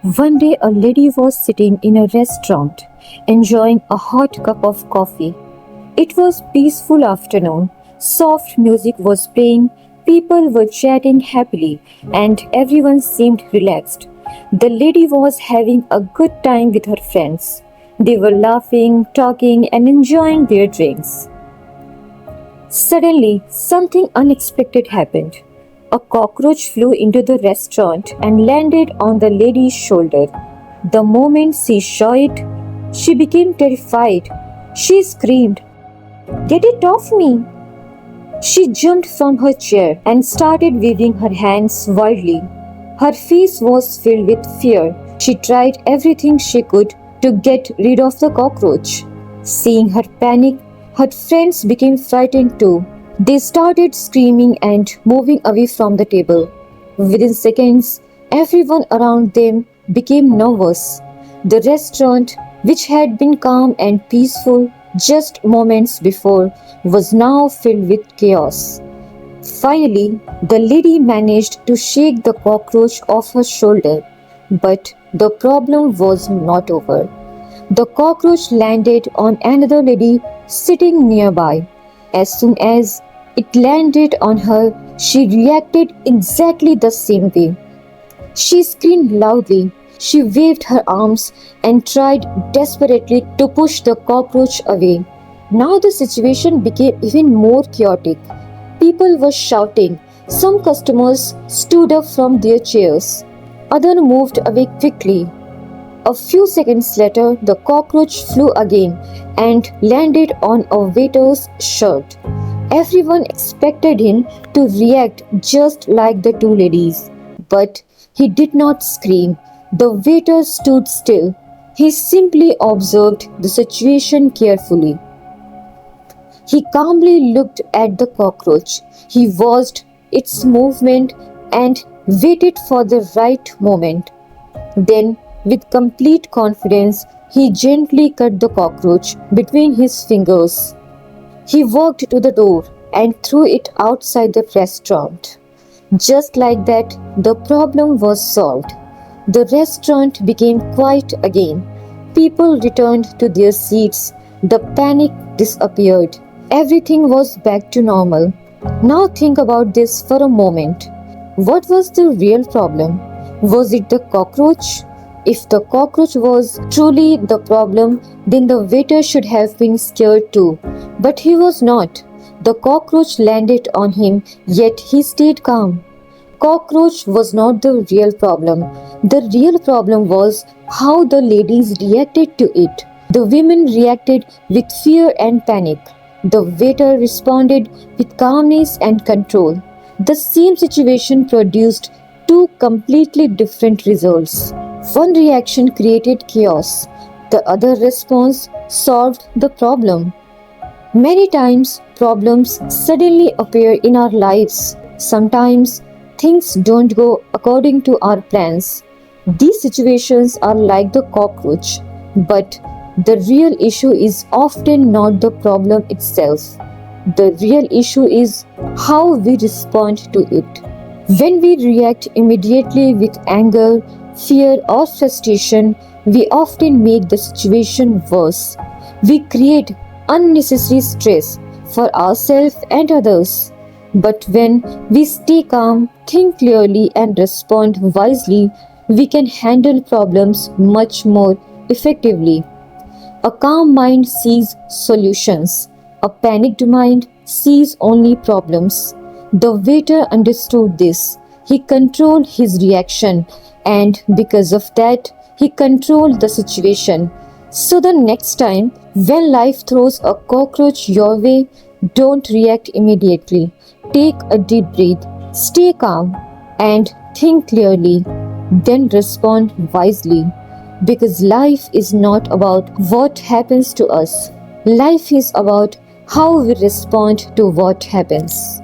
One day, a lady was sitting in a restaurant, enjoying a hot cup of coffee. It was peaceful afternoon. Soft music was playing, people were chatting happily, and everyone seemed relaxed. The lady was having a good time with her friends. They were laughing, talking, and enjoying their drinks. Suddenly, something unexpected happened. A cockroach flew into the restaurant and landed on the lady's shoulder. The moment she saw it, she became terrified. She screamed, "Get it off me!" She jumped from her chair and started waving her hands wildly. Her face was filled with fear. She tried everything she could to get rid of the cockroach. Seeing her panic, her friends became frightened too. They started screaming and moving away from the table. Within seconds, everyone around them became nervous. The restaurant, which had been calm and peaceful just moments before, was now filled with chaos. Finally, the lady managed to shake the cockroach off her shoulder. But the problem was not over. The cockroach landed on another lady sitting nearby. As soon as it landed on her, she reacted exactly the same way. She screamed loudly. She waved her arms and tried desperately to push the cockroach away. Now the situation became even more chaotic. People were shouting. Some customers stood up from their chairs. Others moved away quickly. A few seconds later, the cockroach flew again and landed on a waiter's shirt. Everyone expected him to react just like the two ladies, but he did not scream. The waiter stood still. He simply observed the situation carefully. He calmly looked at the cockroach. He watched its movement and waited for the right moment. Then, with complete confidence, he gently cut the cockroach between his fingers. He walked to the door and threw it outside the restaurant. Just like that, the problem was solved. The restaurant became quiet again. People returned to their seats. The panic disappeared. Everything was back to normal. Now think about this for a moment. What was the real problem? Was it the cockroach? If the cockroach was truly the problem, then the waiter should have been scared too. But he was not. The cockroach landed on him, yet he stayed calm. Cockroach was not the real problem. The real problem was how the ladies reacted to it. The women reacted with fear and panic. The waiter responded with calmness and control. The same situation produced two completely different results. One reaction created chaos. The other response solved the problem. Many times, problems suddenly appear in our lives. Sometimes, things don't go according to our plans. These situations are like the cockroach, but the real issue is often not the problem itself. The real issue is how we respond to it. When we react immediately with anger, fear, or frustration, we often make the situation worse. We create unnecessary stress for ourselves and others. But when we stay calm, think clearly, and respond wisely, we can handle problems much more effectively. A calm mind sees solutions. A panicked mind sees only problems. The waiter understood this. He controlled his reaction, and because of that, he controlled the situation. So, the next time when life throws a cockroach your way, don't react immediately. Take a deep breath, stay calm, and think clearly. Then respond wisely. Because life is not about what happens to us, life is about how we respond to what happens.